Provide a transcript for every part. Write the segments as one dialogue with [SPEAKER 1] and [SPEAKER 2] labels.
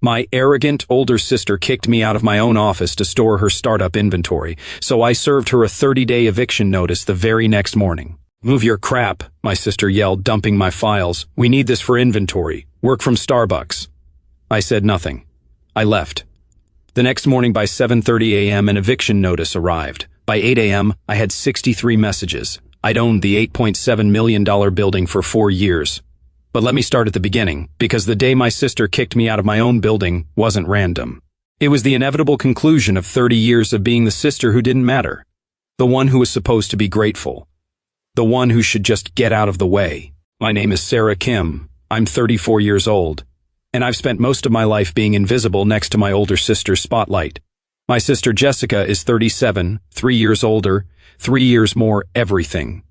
[SPEAKER 1] My arrogant older sister kicked me out of my own office to store her startup inventory, so I served her a 30-day eviction notice the very next morning. "Move your crap," my sister yelled, dumping my files. "We need this for inventory. Work from Starbucks." I said nothing. I left. The next morning by 7:30 a.m. an eviction notice arrived. By 8 a.m. I had 63 messages. I'd owned the $8.7 million building for 4 years. But let me start at the beginning, because the day my sister kicked me out of my own building wasn't random. It was the inevitable conclusion of 30 years of being the sister who didn't matter. The one who was supposed to be grateful. The one who should just get out of the way. My name is Sarah Kim. I'm 34 years old. And I've spent most of my life being invisible next to my older sister's spotlight. My sister Jessica is 37, 3 years older, 3 years more everything.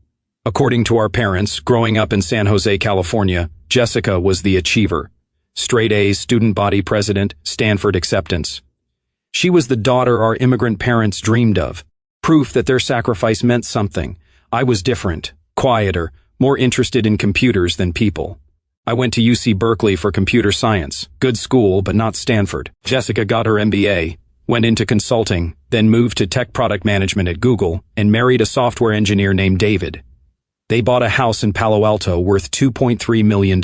[SPEAKER 1] According to our parents, growing up in San Jose, California, Jessica was the achiever. Straight A's, student body president, Stanford acceptance. She was the daughter our immigrant parents dreamed of. Proof that their sacrifice meant something. I was different, quieter, more interested in computers than people. I went to UC Berkeley for computer science. Good school, but not Stanford. Jessica got her MBA, went into consulting, then moved to tech product management at Google, and married a software engineer named David. They bought a house in Palo Alto worth $2.3 million.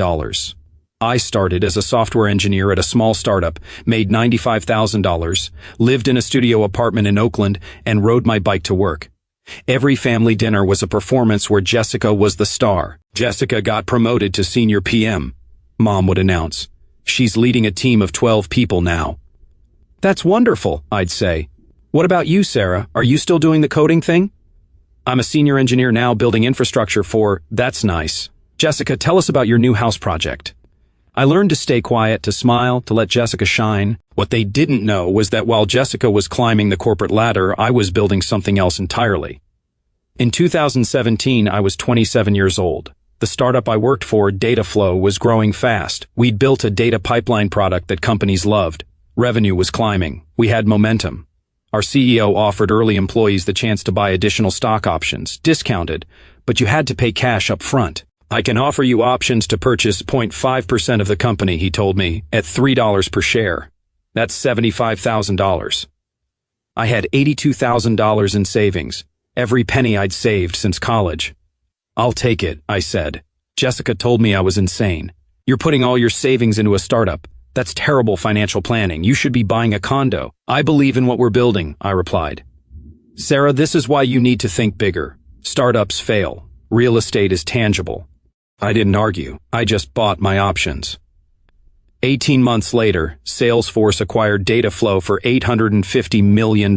[SPEAKER 1] I started as a software engineer at a small startup, made $95,000, lived in a studio apartment in Oakland, and rode my bike to work. Every family dinner was a performance where Jessica was the star. Jessica got promoted to senior PM, Mom would announce. She's leading a team of 12 people now. That's wonderful, I'd say. What about you, Sarah? Are you still doing the coding thing? I'm a senior engineer now building infrastructure for, that's nice. Jessica, tell us about your new house project. I learned to stay quiet, to smile, to let Jessica shine. What they didn't know was that while Jessica was climbing the corporate ladder, I was building something else entirely. In 2017, I was 27 years old. The startup I worked for, Dataflow, was growing fast. We'd built a data pipeline product that companies loved. Revenue was climbing. We had momentum. Our CEO offered early employees the chance to buy additional stock options, discounted, but you had to pay cash up front. "I can offer you options to purchase 0.5% of the company," he told me, at $3 per share. That's $75,000. I had $82,000 in savings, every penny I'd saved since college. "I'll take it," I said. Jessica told me I was insane. "You're putting all your savings into a startup. That's terrible financial planning. You should be buying a condo." "I believe in what we're building," I replied. "Sarah, this is why you need to think bigger. Startups fail. Real estate is tangible." I didn't argue. I just bought my options. 18 months later, Salesforce acquired Dataflow for $850 million.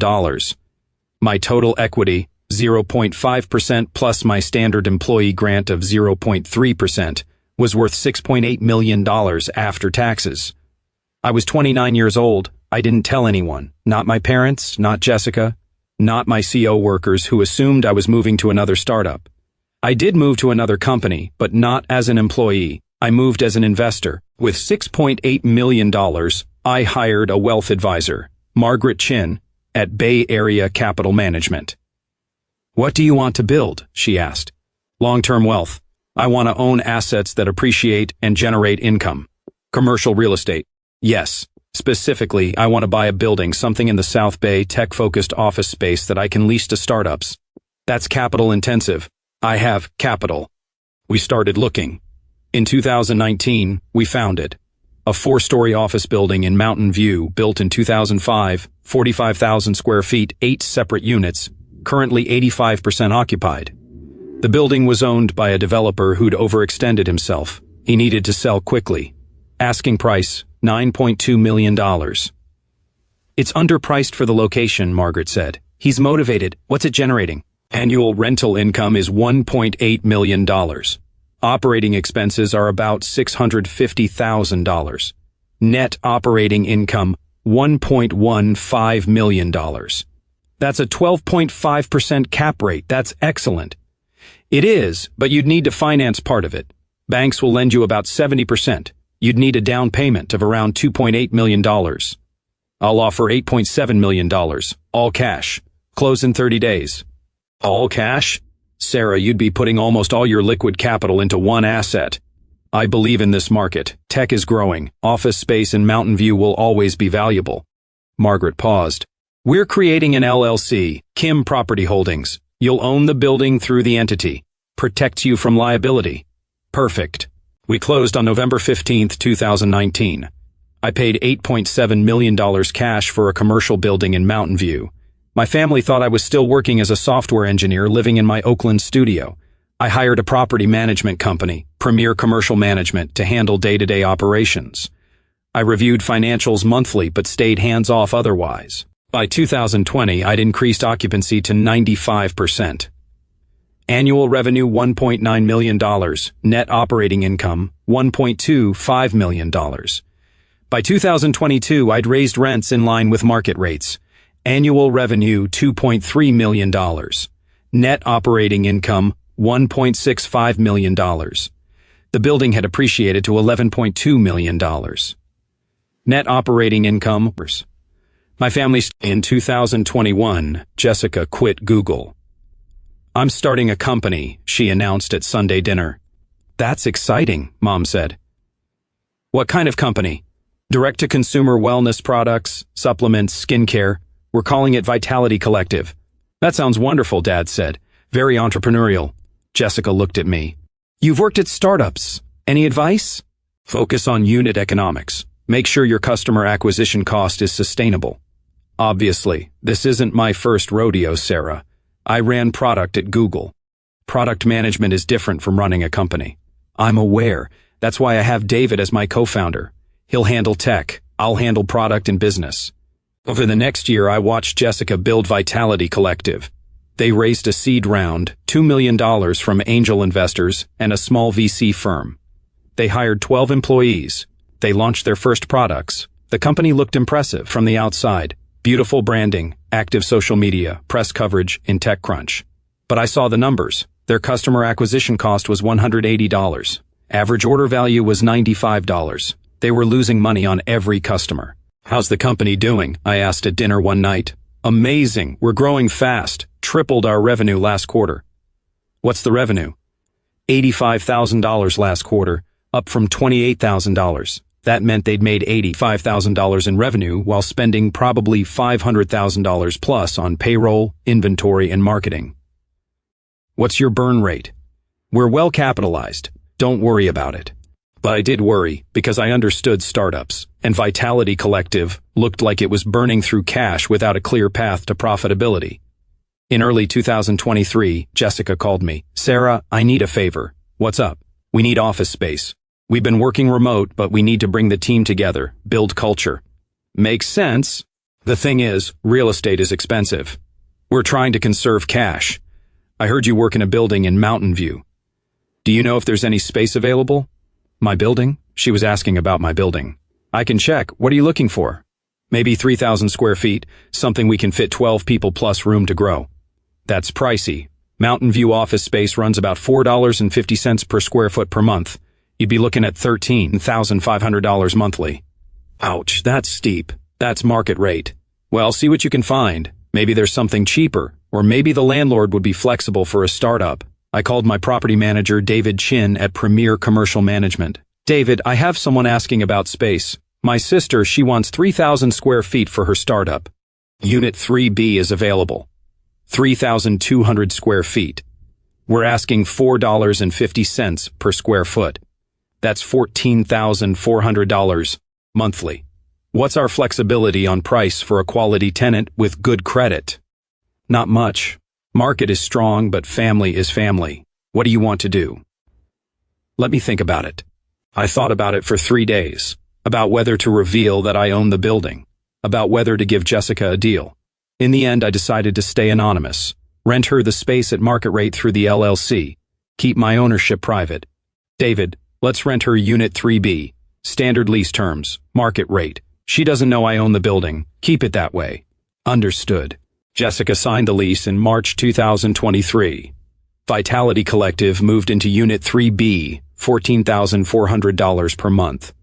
[SPEAKER 1] My total equity, 0.5% plus my standard employee grant of 0.3%, was worth $6.8 million after taxes. I was 29 years old. I didn't tell anyone. Not my parents, not Jessica, not my CO workers who assumed I was moving to another startup. I did move to another company, but not as an employee. I moved as an investor. With $6.8 million, I hired a wealth advisor, Margaret Chin, at Bay Area Capital Management. "What do you want to build?" she asked. "Long-term wealth. I want to own assets that appreciate and generate income. Commercial real estate. Yes. Specifically, I want to buy a building, something in the South Bay, tech-focused office space that I can lease to startups. That's capital-intensive. I have capital." We started looking. In 2019, we found it. A 4-story office building in Mountain View, built in 2005, 45,000 square feet, 8 separate units, currently 85% occupied. The building was owned by a developer who'd overextended himself. He needed to sell quickly. Asking price, $9.2 million. "It's underpriced for the location," Margaret said. "He's motivated. What's it generating?" "Annual rental income is $1.8 million. Operating expenses are about $650,000. Net operating income, $1.15 million. That's a 12.5% cap rate. That's excellent." "It is, but you'd need to finance part of it. Banks will lend you about 70%. You'd need a down payment of around $2.8 million. I'll offer $8.7 million, all cash. Close in 30 days. "All cash? Sarah, you'd be putting almost all your liquid capital into one asset." I believe in this market. Tech is growing. Office space in Mountain View will always be valuable. Margaret paused. We're creating an LLC, Kim Property Holdings. You'll own the building through the entity. Protects you from liability. Perfect. We closed on November 15, 2019. I paid $8.7 million cash for a commercial building in Mountain View. My family thought I was still working as a software engineer living in my Oakland studio. I hired a property management company, Premier Commercial Management, to handle day-to-day operations. I reviewed financials monthly but stayed hands-off otherwise. By 2020, I'd increased occupancy to 95%. Annual revenue $1.9 million, net operating income $1.25 million. By 2022, I'd raised rents in line with market rates. Annual revenue $2.3 million, net operating income $1.65 million. The building had appreciated to $11.2 million. Net operating income. My family. In 2021, Jessica quit Google. I'm starting a company, she announced at Sunday dinner. That's exciting, Mom said. What kind of company? Direct-to-consumer wellness products, supplements, skincare. We're calling it Vitality Collective. That sounds wonderful, Dad said. Very entrepreneurial. Jessica looked at me. You've worked at startups. Any advice? Focus on unit economics. Make sure your customer acquisition cost is sustainable. Obviously, this isn't my first rodeo, Sarah. I ran product at Google. Product management is different from running a company. I'm aware. That's why I have David as my co-founder. He'll handle tech. I'll handle product and business. Over the next year, I watched Jessica build Vitality Collective. They raised a seed round, $2 million from angel investors and a small VC firm. They hired 12 employees. They launched their first products. The company looked impressive from the outside. Beautiful branding, active social media, press coverage in TechCrunch. But I saw the numbers. Their customer acquisition cost was $180. Average order value was $95. They were losing money on every customer. How's the company doing? I asked at dinner one night. Amazing. We're growing fast. Tripled our revenue last quarter. What's the revenue? $85,000 last quarter, up from $28,000. That meant they'd made $85,000 in revenue while spending probably $500,000 plus on payroll, inventory, and marketing. What's your burn rate? We're well capitalized. Don't worry about it. But I did worry because I understood startups, and Vitality Collective looked like it was burning through cash without a clear path to profitability. In early 2023, Jessica called me. Sarah, I need a favor. What's up? We need office space. We've been working remote, but we need to bring the team together, build culture. Makes sense. The thing is, real estate is expensive. We're trying to conserve cash. I heard you work in a building in Mountain View. Do you know if there's any space available? My building? She was asking about my building. I can check. What are you looking for? Maybe 3,000 square feet, something we can fit 12 people plus room to grow. That's pricey. Mountain View office space runs about $4.50 per square foot per month. You'd be looking at $13,500 monthly. Ouch, that's steep. That's market rate. Well, see what you can find. Maybe there's something cheaper, or maybe the landlord would be flexible for a startup. I called my property manager, David Chin, at Premier Commercial Management. David, I have someone asking about space. My sister, she wants 3,000 square feet for her startup. Unit 3B is available. 3,200 square feet. We're asking $4.50 per square foot. That's $14,400 monthly. What's our flexibility on price for a quality tenant with good credit? Not much. Market is strong, but family is family. What do you want to do? Let me think about it. I thought about it for 3 days. About whether to reveal that I own the building. About whether to give Jessica a deal. In the end, I decided to stay anonymous. Rent her the space at market rate through the LLC. Keep my ownership private. David, let's rent her Unit 3B. Standard lease terms. Market rate. She doesn't know I own the building. Keep it that way. Understood. Jessica signed the lease in March 2023. Vitality Collective moved into Unit 3B, $14,400 per month.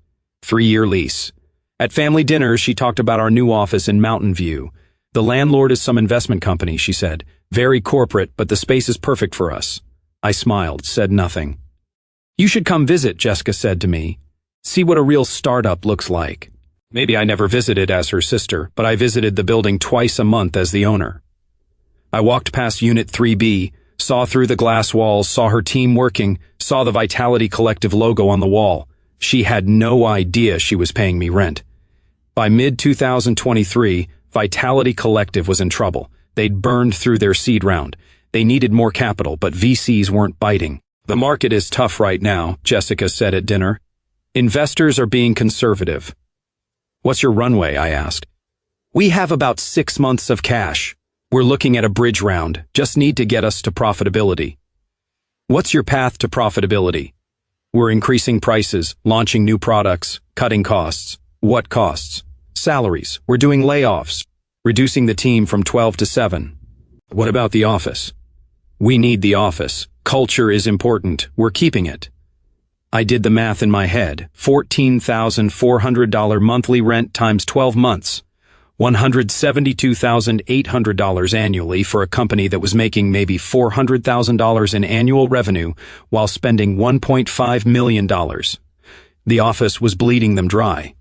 [SPEAKER 1] 3-year lease. At family dinners, she talked about our new office in Mountain View. The landlord is some investment company, she said. Very corporate, but the space is perfect for us. I smiled, said nothing. You should come visit, Jessica said to me. See what a real startup looks like. Maybe I never visited as her sister, but I visited the building twice a month as the owner. I walked past Unit 3B, saw through the glass walls, saw her team working, saw the Vitality Collective logo on the wall. She had no idea she was paying me rent. By mid-2023, Vitality Collective was in trouble. They'd burned through their seed round. They needed more capital, but VCs weren't biting. The market is tough right now, Jessica said at dinner. Investors are being conservative. What's your runway? I asked. We have about 6 months of cash. We're looking at a bridge round, just need to get us to profitability. What's your path to profitability? We're increasing prices, launching new products, cutting costs. What costs? Salaries. We're doing layoffs, reducing the team from 12 to 7. What about the office? We need the office. Culture is important. We're keeping it. I did the math in my head. $14,400 monthly rent times 12 months. $172,800 annually for a company that was making maybe $400,000 in annual revenue while spending $1.5 million. The office was bleeding them dry.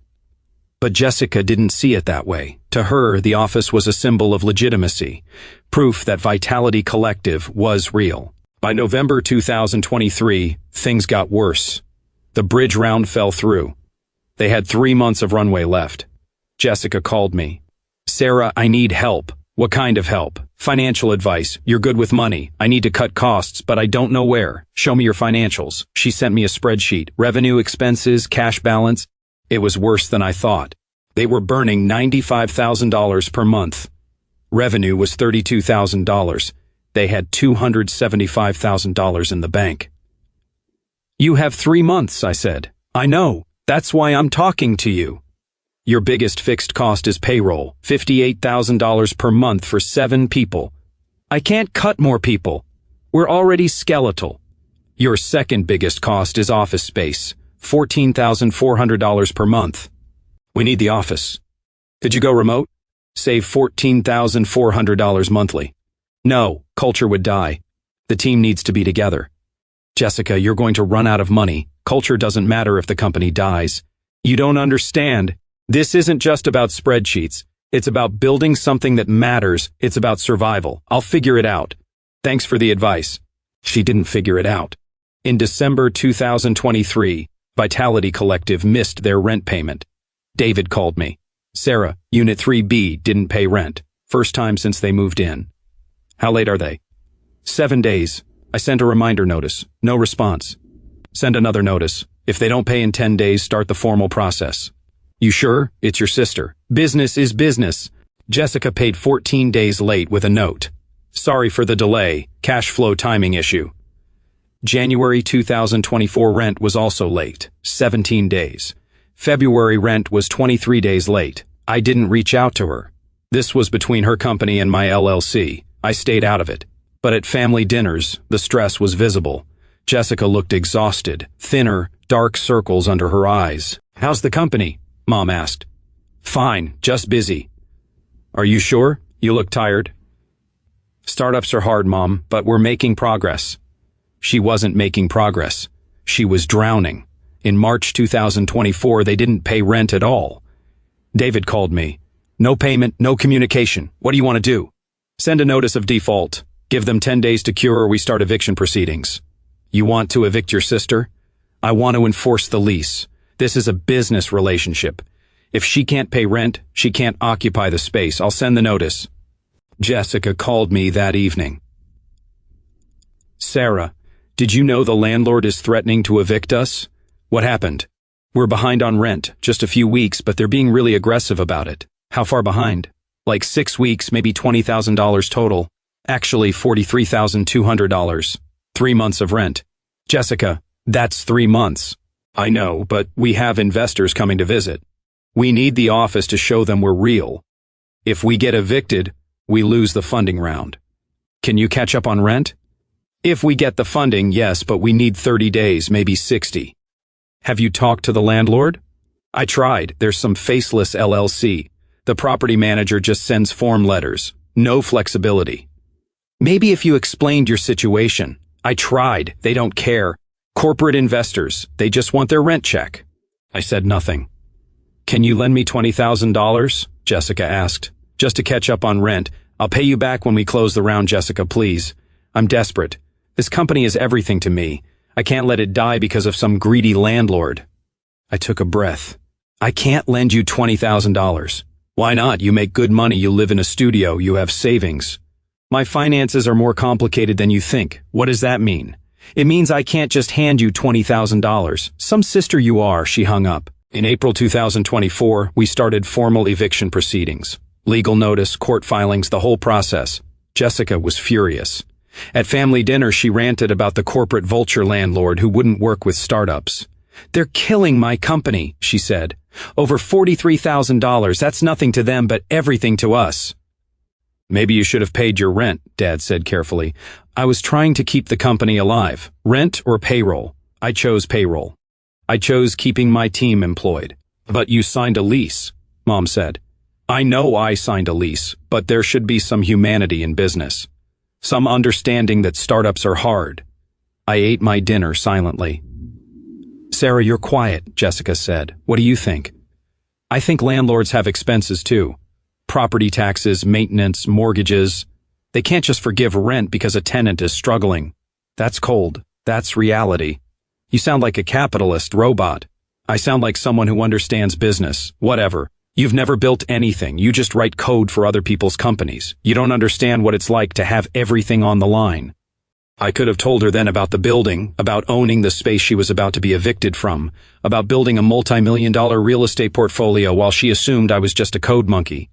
[SPEAKER 1] But Jessica didn't see it that way. To her, the office was a symbol of legitimacy, proof that Vitality Collective was real. By November 2023, things got worse. The bridge round fell through. They had 3 months of runway left. Jessica called me. Sarah, I need help. What kind of help? Financial advice. You're good with money. I need to cut costs, but I don't know where. Show me your financials. She sent me a spreadsheet. Revenue, expenses, cash balance. It was worse than I thought. They were burning $95,000 per month. Revenue was $32,000. They had $275,000 in the bank. You have 3 months, I said. I know. That's why I'm talking to you. Your biggest fixed cost is payroll, $58,000 per month for 7 people. I can't cut more people. We're already skeletal. Your second biggest cost is office space, $14,400 per month. We need the office. Could you go remote? Save $14,400 monthly. No, culture would die. The team needs to be together. Jessica, you're going to run out of money. Culture doesn't matter if the company dies. You don't understand. This isn't just about spreadsheets. It's about building something that matters. It's about survival. I'll figure it out. Thanks for the advice. She didn't figure it out. In December 2023, Vitality Collective missed their rent payment. David called me. Sarah, Unit 3B didn't pay rent. First time since they moved in. How late are they? 7 days. I sent a reminder notice. No response. Send another notice. If they don't pay in 10 days, start the formal process. You sure? It's your sister. Business is business. Jessica paid 14 days late with a note. Sorry for the delay. Cash flow timing issue. January 2024 rent was also late. 17 days. February rent was 23 days late. I didn't reach out to her. This was between her company and my LLC. I stayed out of it. But at family dinners, the stress was visible. Jessica looked exhausted, thinner, dark circles under her eyes. How's the company? Mom asked. Fine, just busy. Are you sure? You look tired. Startups are hard, Mom, but we're making progress. She wasn't making progress. She was drowning. In March 2024, they didn't pay rent at all. David called me. No payment, no communication. What do you want to do? Send a notice of default. Give them 10 days to cure or we start eviction proceedings. You want to evict your sister? I want to enforce the lease. This is a business relationship. If she can't pay rent, she can't occupy the space. I'll send the notice. Jessica called me that evening. Sarah, did you know the landlord is threatening to evict us? What happened? We're behind on rent, just a few weeks, but they're being really aggressive about it. How far behind? Like 6 weeks, maybe $20,000 total. Actually, $43,200. 3 months of rent. Jessica, that's 3 months. I know, but we have investors coming to visit. We need the office to show them we're real. If we get evicted, we lose the funding round. Can you catch up on rent? If we get the funding, yes, but we need 30 days, maybe 60. Have you talked to the landlord? I tried. There's some faceless LLC. The property manager just sends form letters. No flexibility. Maybe if you explained your situation. I tried. They don't care. Corporate investors, they just want their rent check. I said nothing. Can you lend me $20,000? Jessica asked. Just to catch up on rent. I'll pay you back when we close the round, Jessica, please. I'm desperate. This company is everything to me. I can't let it die because of some greedy landlord. I took a breath. I can't lend you $20,000. Why not? You make good money, you live in a studio, you have savings. My finances are more complicated than you think. What does that mean? It means I can't just hand you $20,000. Some sister you are, she hung up. In April 2024, we started formal eviction proceedings. Legal notice, court filings, the whole process. Jessica was furious. At family dinner, she ranted about the corporate vulture landlord who wouldn't work with startups. They're killing my company, she said. Over $43,000, that's nothing to them but everything to us. Maybe you should have paid your rent, Dad said carefully. I was trying to keep the company alive. Rent or payroll? I chose payroll. I chose keeping my team employed. But you signed a lease, Mom said. I know I signed a lease, but there should be some humanity in business. Some understanding that startups are hard. I ate my dinner silently. Sarah, you're quiet, Jessica said. What do you think? I think landlords have expenses too. Property taxes, maintenance, mortgages. They can't just forgive rent because a tenant is struggling. That's cold. That's reality. You sound like a capitalist robot. I sound like someone who understands business. Whatever. You've never built anything. You just write code for other people's companies. You don't understand what it's like to have everything on the line. I could have told her then about the building, about owning the space she was about to be evicted from, about building a multi-million-dollar real estate portfolio while she assumed I was just a code monkey.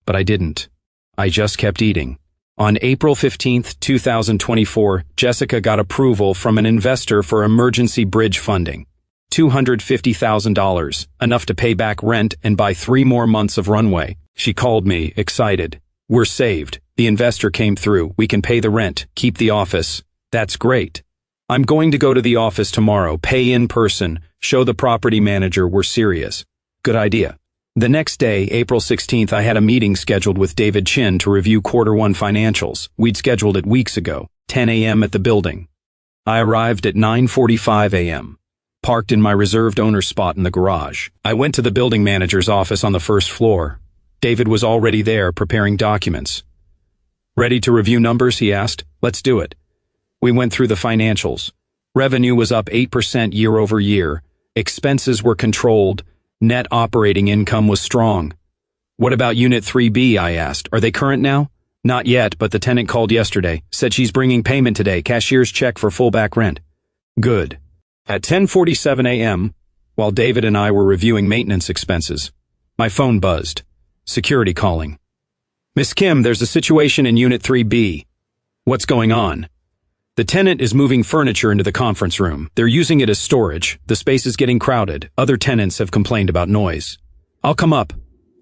[SPEAKER 1] But I didn't. I just kept eating. On April 15th, 2024, Jessica got approval from an investor for emergency bridge funding. $250,000, enough to pay back rent and buy 3 more months of runway. She called me, excited. We're saved. The investor came through. We can pay the rent, keep the office. That's great. I'm going to go to the office tomorrow, pay in person, show the property manager we're serious. Good idea. The next day, April 16th, I had a meeting scheduled with David Chin to review Q1 financials. We'd scheduled it weeks ago, 10 a.m. at the building. I arrived at 9:45 a.m., parked in my reserved owner's spot in the garage. I went to the building manager's office on the first floor. David was already there, preparing documents. Ready to review numbers, he asked. Let's do it. We went through the financials. Revenue was up 8% year over year. Expenses were controlled. Net operating income was strong. What about Unit 3B, I asked. Are they current now? Not yet, but the tenant called yesterday. Said she's bringing payment today. Cashier's check for full back rent. Good. At 10:47 a.m., while David and I were reviewing maintenance expenses, my phone buzzed. Security calling. Miss Kim, there's a situation in Unit 3B. What's going on? The tenant is moving furniture into the conference room. They're using it as storage. The space is getting crowded. Other tenants have complained about noise. I'll come up.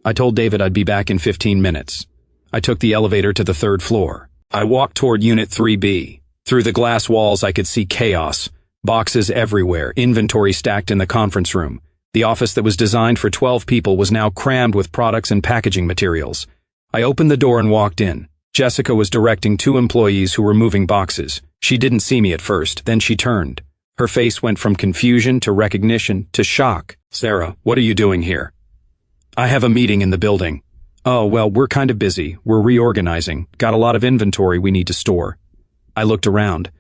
[SPEAKER 1] I told David I'd be back in 15 minutes. I took the elevator to the 3rd floor. I walked toward Unit 3B. Through the glass walls, I could see chaos. Boxes everywhere, inventory stacked in the conference room. The office that was designed for 12 people was now crammed with products and packaging materials. I opened the door and walked in. Jessica was directing 2 employees who were moving boxes. She didn't see me at first, then she turned. Her face went from confusion to recognition to shock. Sarah, what are you doing here? I have a meeting in the building. Oh, well, we're kind of busy. We're reorganizing. Got a lot of inventory we need to store. I looked around.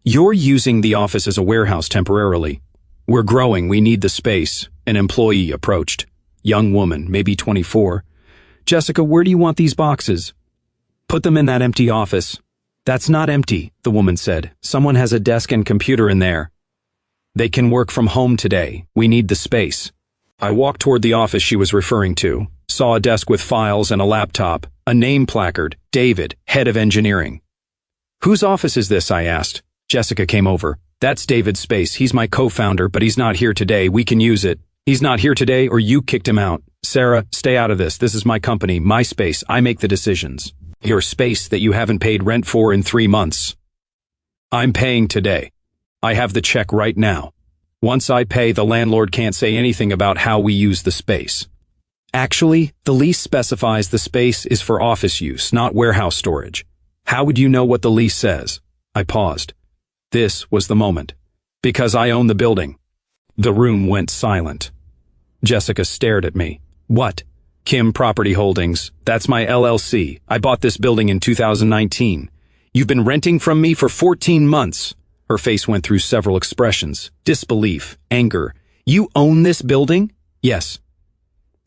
[SPEAKER 1] You're using the office as a warehouse temporarily. We're growing. We need the space. An employee approached. Young woman, maybe 24. Jessica, where do you want these boxes? Put them in that empty office. That's not empty, the woman said. Someone has a desk and computer in there. They can work from home today. We need the space. I walked toward the office she was referring to, saw a desk with files and a laptop, a name placard, David, head of engineering. Whose office is this? I asked. Jessica came over. That's David's space. He's my co-founder, but he's not here today. We can use it. He's not here today or you kicked him out. Sarah, stay out of this. This is my company, my space. I make the decisions. Your space that you haven't paid rent for in 3 months. I'm paying today. I have the check right now. Once I pay, the landlord can't say anything about how we use the space. Actually, the lease specifies the space is for office use, not warehouse storage. How would you know what the lease says? I paused. This was the moment. Because I own the building. The room went silent. Jessica stared at me. What? Kim Property Holdings. That's my LLC. I bought this building in 2019. You've been renting from me for 14 months. Her face went through several expressions. Disbelief, anger. You own this building? Yes.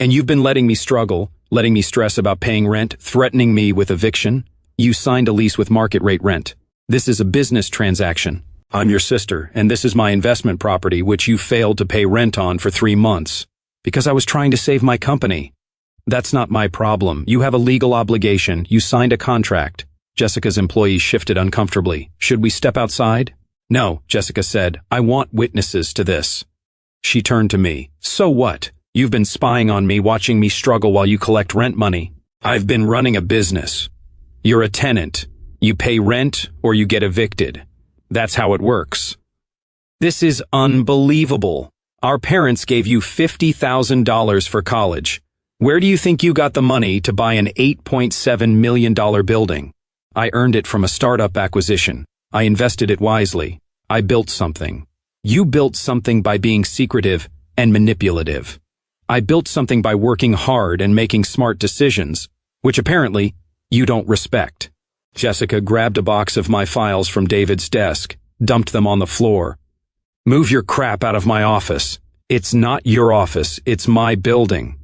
[SPEAKER 1] And you've been letting me struggle, letting me stress about paying rent, threatening me with eviction. You signed a lease with market rate rent. This is a business transaction. I'm your sister, and this is my investment property which you failed to pay rent on for 3 months. Because I was trying to save my company. That's not my problem. You have a legal obligation. You signed a contract. Jessica's employees shifted uncomfortably. Should we step outside? No, Jessica said. I want witnesses to this. She turned to me. So what? You've been spying on me, watching me struggle while you collect rent money. I've been running a business. You're a tenant. You pay rent or you get evicted. That's how it works. This is unbelievable. Our parents gave you $50,000 for college. Where do you think you got the money to buy an $8.7 million building? I earned it from a startup acquisition. I invested it wisely. I built something. You built something by being secretive and manipulative. I built something by working hard and making smart decisions, which apparently you don't respect. Jessica grabbed a box of my files from David's desk, dumped them on the floor. Move your crap out of my office. It's not your office, it's my building.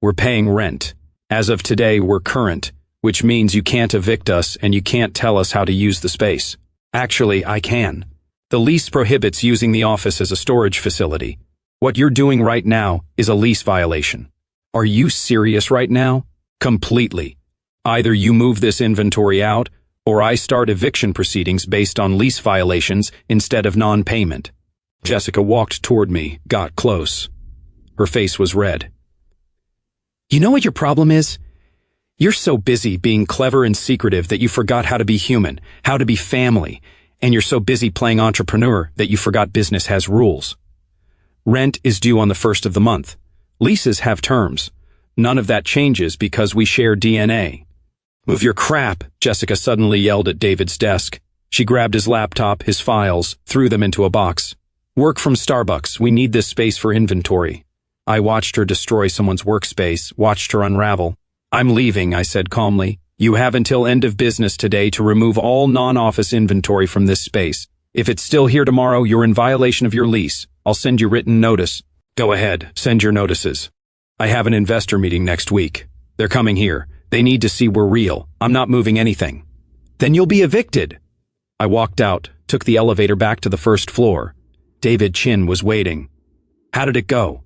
[SPEAKER 1] We're paying rent. As of today, we're current, which means you can't evict us and you can't tell us how to use the space. Actually, I can. The lease prohibits using the office as a storage facility. What you're doing right now is a lease violation. Are you serious right now? Completely. Either you move this inventory out, or I start eviction proceedings based on lease violations instead of non-payment. Jessica walked toward me, got close. Her face was red. You know what your problem is? You're so busy being clever and secretive that you forgot how to be human, how to be family, and you're so busy playing entrepreneur that you forgot business has rules. Rent is due on the 1st of the month. Leases have terms. None of that changes because we share DNA. Move your crap, Jessica suddenly yelled at David's desk. She grabbed his laptop, his files, threw them into a box. Work from Starbucks. We need this space for inventory. I watched her destroy someone's workspace, watched her unravel. I'm leaving, I said calmly. You have until end of business today to remove all non-office inventory from this space. If it's still here tomorrow, you're in violation of your lease. I'll send you written notice. Go ahead, send your notices. I have an investor meeting next week. They're coming here. They need to see we're real. I'm not moving anything. Then you'll be evicted. I walked out, took the elevator back to the first floor. David Chin was waiting. How did it go?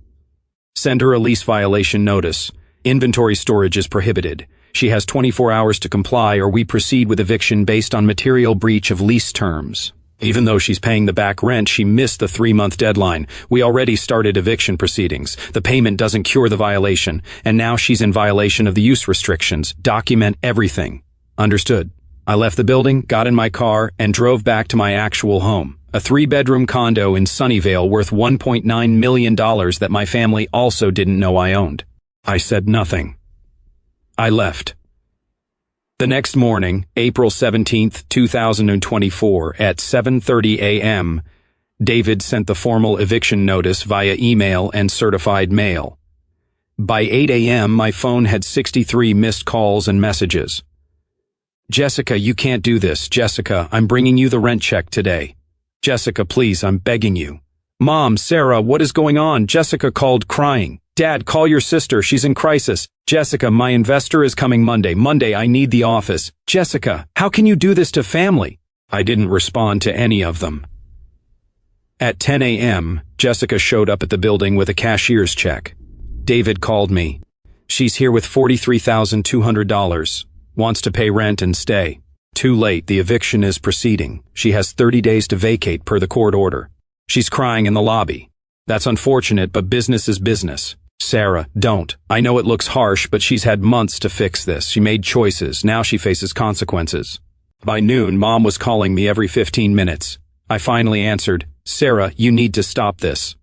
[SPEAKER 1] Send her a lease violation notice. Inventory storage is prohibited. She has 24 hours to comply or we proceed with eviction based on material breach of lease terms. Even though she's paying the back rent, she missed the 3-month deadline. We already started eviction proceedings. The payment doesn't cure the violation, and now she's in violation of the use restrictions. Document everything. Understood. I left the building, got in my car, and drove back to my actual home. A 3-bedroom condo in Sunnyvale worth $1.9 million that my family also didn't know I owned. I said nothing. I left. The next morning, April 17, 2024, at 7:30 a.m., David sent the formal eviction notice via email and certified mail. By 8 a.m., my phone had 63 missed calls and messages. Jessica, you can't do this. Jessica, I'm bringing you the rent check today. Jessica, please, I'm begging you. Mom, Sarah, what is going on? Jessica called crying. Dad, call your sister. She's in crisis. Jessica, my investor is coming Monday. Monday, I need the office. Jessica, how can you do this to family? I didn't respond to any of them. At 10 a.m., Jessica showed up at the building with a cashier's check. David called me. She's here with $43,200. Wants to pay rent and stay. Too late, the eviction is proceeding. She has 30 days to vacate per the court order. She's crying in the lobby. That's unfortunate, but business is business. Sarah, don't. I know it looks harsh, but she's had months to fix this. She made choices. Now she faces consequences. By noon, Mom was calling me every 15 minutes. I finally answered, Sarah, you need to stop this.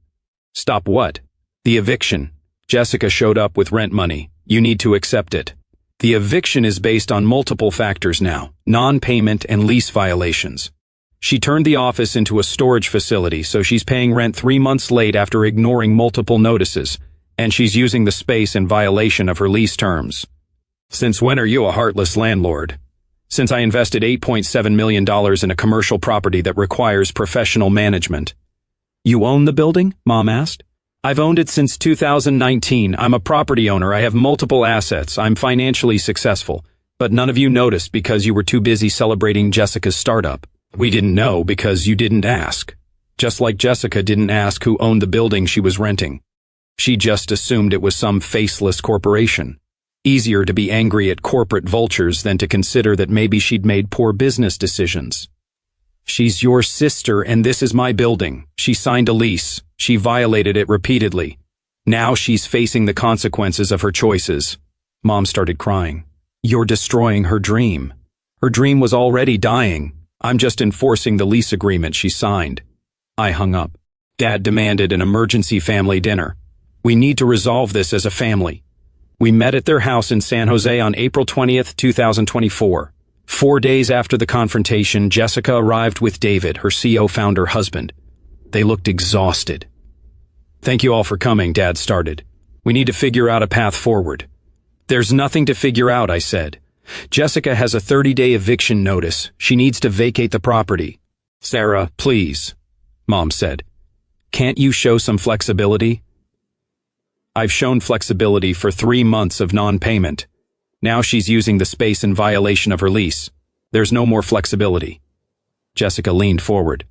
[SPEAKER 1] Stop what? The eviction. Jessica showed up with rent money. You need to accept it. The eviction is based on multiple factors now, non-payment and lease violations. She turned the office into a storage facility, so she's paying rent 3 months late after ignoring multiple notices, and she's using the space in violation of her lease terms. Since when are you a heartless landlord? Since I invested $8.7 million in a commercial property that requires professional management. You own the building? Mom asked. I've owned it since 2019. I'm a property owner. I have multiple assets. I'm financially successful. But none of you noticed because you were too busy celebrating Jessica's startup. We didn't know because you didn't ask. Just like Jessica didn't ask who owned the building she was renting. She just assumed it was some faceless corporation. Easier to be angry at corporate vultures than to consider that maybe she'd made poor business decisions. She's your sister and this is my building. She signed a lease. She violated it repeatedly. Now she's facing the consequences of her choices. Mom started crying. You're destroying her dream. Her dream was already dying. I'm just enforcing the lease agreement she signed. I hung up. Dad demanded an emergency family dinner. We need to resolve this as a family. We met at their house in San Jose on April 20th, 2024. 4 days after the confrontation, Jessica arrived with David, her CO founder husband. They looked exhausted. Thank you all for coming, Dad started. We need to figure out a path forward. There's nothing to figure out, I said. Jessica has a 30-day eviction notice. She needs to vacate the property. Sarah, please, Mom said. Can't you show some flexibility? I've shown flexibility for 3 months of non-payment. Now she's using the space in violation of her lease. There's no more flexibility. Jessica leaned forward.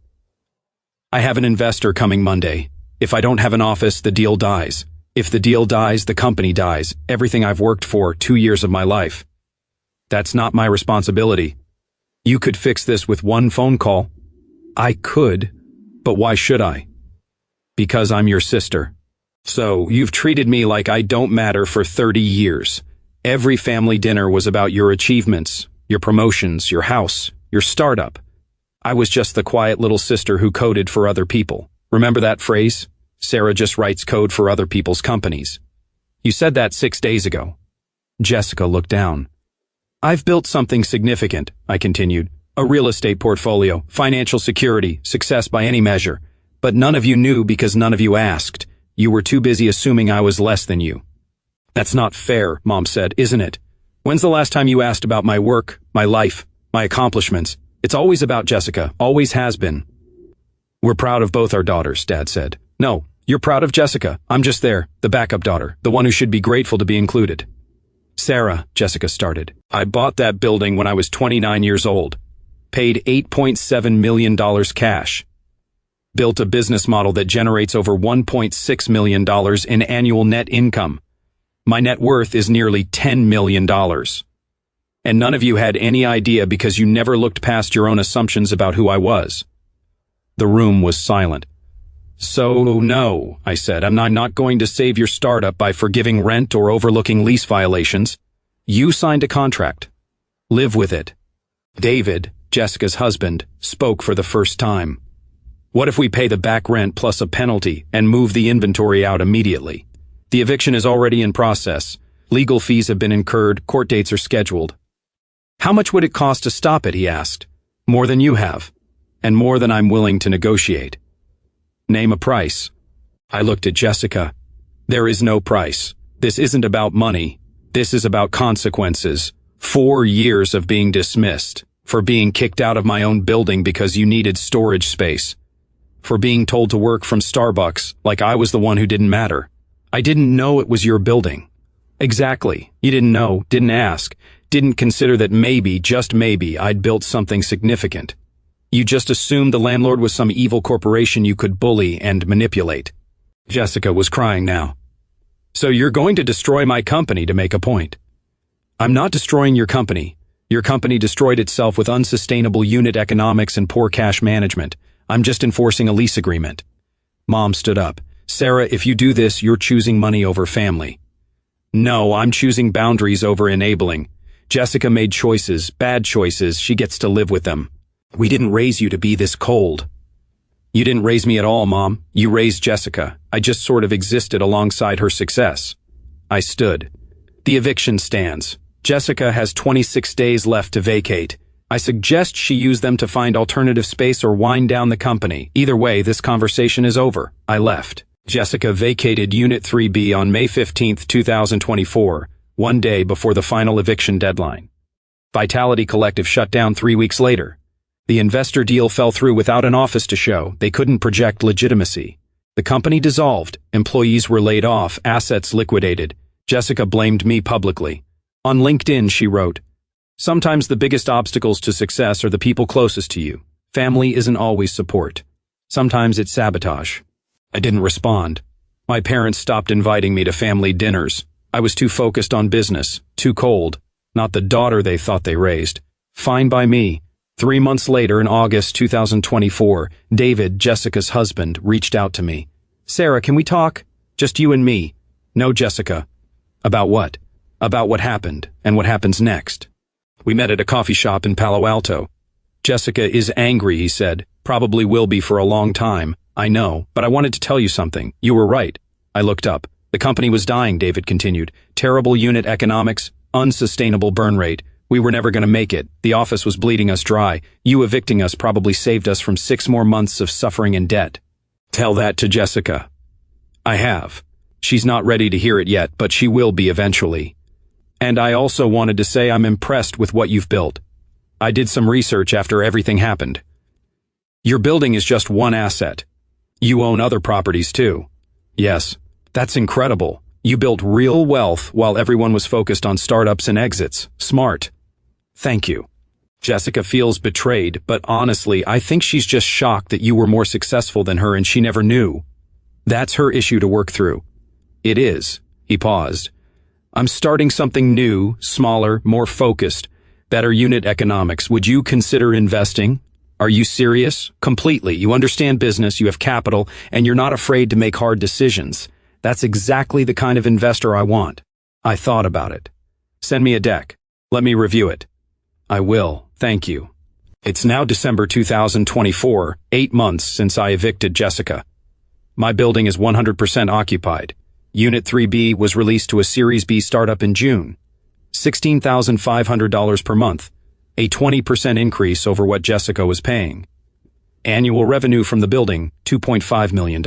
[SPEAKER 1] I have an investor coming Monday. If I don't have an office, the deal dies. If the deal dies, the company dies. Everything I've worked for 2 years of my life. That's not my responsibility. You could fix this with one phone call. I could, but why should I? Because I'm your sister. So, you've treated me like I don't matter for 30 years. Every family dinner was about your achievements, your promotions, your house, your startup. I was just the quiet little sister who coded for other people. Remember that phrase? Sarah just writes code for other people's companies. You said that 6 days ago. Jessica looked down. I've built something significant, I continued. A real estate portfolio, financial security, success by any measure. But none of you knew because none of you asked. You were too busy assuming I was less than you. That's not fair, Mom said, isn't it? When's the last time you asked about my work, my life, my accomplishments? It's always about Jessica, always has been. We're proud of both our daughters, Dad said. No, you're proud of Jessica. I'm just there, the backup daughter, the one who should be grateful to be included. Sarah, Jessica started. I bought that building when I was 29 years old. Paid $8.7 million cash. Built a business model that generates over $1.6 million in annual net income. My net worth is nearly $10 million. And none of you had any idea because you never looked past your own assumptions about who I was. The room was silent. So, no, I said, I'm not going to save your startup by forgiving rent or overlooking lease violations. You signed a contract. Live with it. David, Jessica's husband, spoke for the first time. What if we pay the back rent plus a penalty and move the inventory out immediately? The eviction is already in process. Legal fees have been incurred. Court dates are scheduled. How much would it cost to stop it, he asked. More than you have. And more than I'm willing to negotiate. Name a price. I looked at Jessica. There is no price. This isn't about money. This is about consequences. 4 years of being dismissed. For being kicked out of my own building because you needed storage space. For being told to work from Starbucks like I was the one who didn't matter. I didn't know it was your building. Exactly. You didn't know, didn't ask, didn't consider that maybe, just maybe, I'd built something significant. You just assumed the landlord was some evil corporation you could bully and manipulate. Jessica was crying now. So you're going to destroy my company to make a point. I'm not destroying your company. Your company destroyed itself with unsustainable unit economics and poor cash management. I'm just enforcing a lease agreement. Mom stood up. Sarah, if you do this, you're choosing money over family. No, I'm choosing boundaries over enabling. Jessica made choices, bad choices. She gets to live with them. We didn't raise you to be this cold. You didn't raise me at all, Mom. You raised Jessica. I just sort of existed alongside her success. I stood. The eviction stands. Jessica has 26 days left to vacate. I suggest she use them to find alternative space or wind down the company. Either way, this conversation is over. I left. Jessica vacated Unit 3B on May 15, 2024, one day before the final eviction deadline. Vitality Collective shut down 3 weeks later. The investor deal fell through without an office to show. They couldn't project legitimacy. The company dissolved. Employees were laid off, assets liquidated. Jessica blamed me publicly. On LinkedIn, she wrote, "Sometimes the biggest obstacles to success are the people closest to you. Family isn't always support. Sometimes it's sabotage." I didn't respond. My parents stopped inviting me to family dinners. I was too focused on business, too cold, not the daughter they thought they raised. Fine by me. 3 months later, in August 2024, David, Jessica's husband, reached out to me. "Sarah, can we talk? Just you and me." "No, Jessica." "About what?" "About what happened, and what happens next." We met at a coffee shop in Palo Alto. "Jessica is angry," he said. "Probably will be for a long time. I know, but I wanted to tell you something. You were right." I looked up. The company was dying, David continued. Terrible unit economics, unsustainable burn rate. We were never going to make it. The office was bleeding us dry. You evicting us probably saved us from 6 more months of suffering and debt. Tell that to Jessica. I have. She's not ready to hear it yet, but she will be eventually. And I also wanted to say I'm impressed with what you've built. I did some research after everything happened. Your building is just one asset. You own other properties too. Yes, that's incredible. You built real wealth while everyone was focused on startups and exits. Smart. Thank you. Jessica feels betrayed, but honestly, I think she's just shocked that you were more successful than her and she never knew. That's her issue to work through. It is. He paused. I'm starting something new, smaller, more focused, better unit economics. Would you consider investing? Are you serious? Completely. You understand business, you have capital, and you're not afraid to make hard decisions. That's exactly the kind of investor I want. I thought about it. Send me a deck. Let me review it. I will. Thank you. It's now December 2024, 8 months since I evicted Jessica. My building is 100% occupied. Unit 3B was released to a Series B startup in June. $16,500 per month. A 20% increase over what Jessica was paying. Annual revenue from the building, $2.5 million.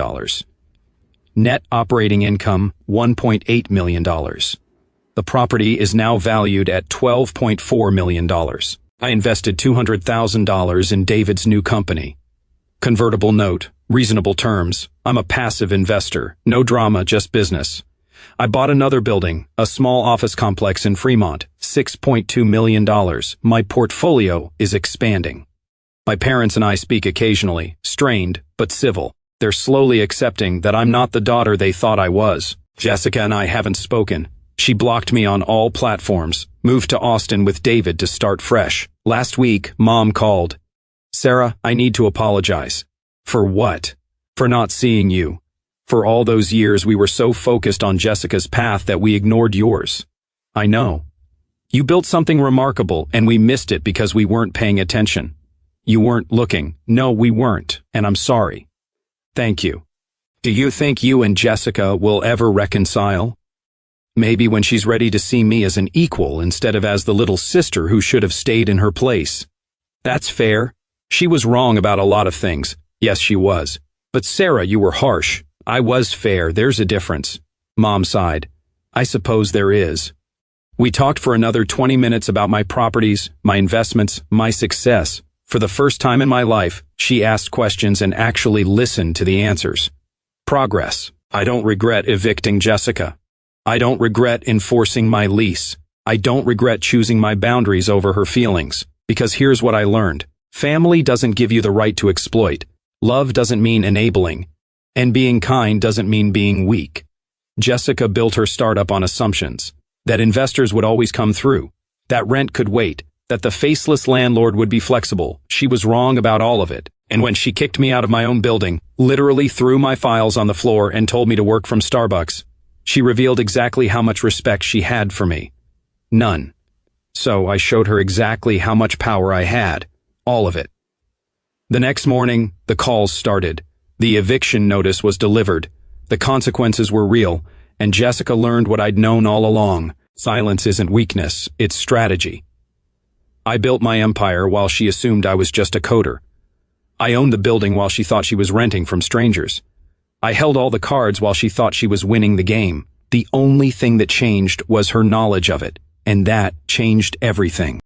[SPEAKER 1] Net operating income, $1.8 million. The property is now valued at $12.4 million. I invested $200,000 in David's new company. Convertible note, reasonable terms. I'm a passive investor, no drama, just business. I bought another building, a small office complex in Fremont, $6.2 million. My portfolio is expanding. My parents and I speak occasionally, strained, but civil. They're slowly accepting that I'm not the daughter they thought I was. Jessica and I haven't spoken. She blocked me on all platforms, moved to Austin with David to start fresh. Last week, Mom called. Sarah, I need to apologize. For what? For not seeing you. For all those years we were so focused on Jessica's path that we ignored yours. I know. You built something remarkable and we missed it because we weren't paying attention. You weren't looking. No, we weren't, and I'm sorry. Thank you. Do you think you and Jessica will ever reconcile? Maybe when she's ready to see me as an equal instead of as the little sister who should have stayed in her place. That's fair. She was wrong about a lot of things. Yes, she was. But Sarah, you were harsh. I was fair. There's a difference. Mom sighed. I suppose there is. We talked for another 20 minutes about my properties, my investments, my success. For the first time in my life, she asked questions and actually listened to the answers. Progress. I don't regret evicting Jessica. I don't regret enforcing my lease. I don't regret choosing my boundaries over her feelings. Because here's what I learned. Family doesn't give you the right to exploit. Love doesn't mean enabling. And being kind doesn't mean being weak. Jessica built her startup on assumptions. That investors would always come through. That rent could wait. That the faceless landlord would be flexible. She was wrong about all of it. And when she kicked me out of my own building, literally threw my files on the floor and told me to work from Starbucks, she revealed exactly how much respect she had for me. None. So I showed her exactly how much power I had. All of it. The next morning, the calls started. The eviction notice was delivered. The consequences were real, and Jessica learned what I'd known all along. Silence isn't weakness, it's strategy. I built my empire while she assumed I was just a coder. I owned the building while she thought she was renting from strangers. I held all the cards while she thought she was winning the game. The only thing that changed was her knowledge of it, and that changed everything.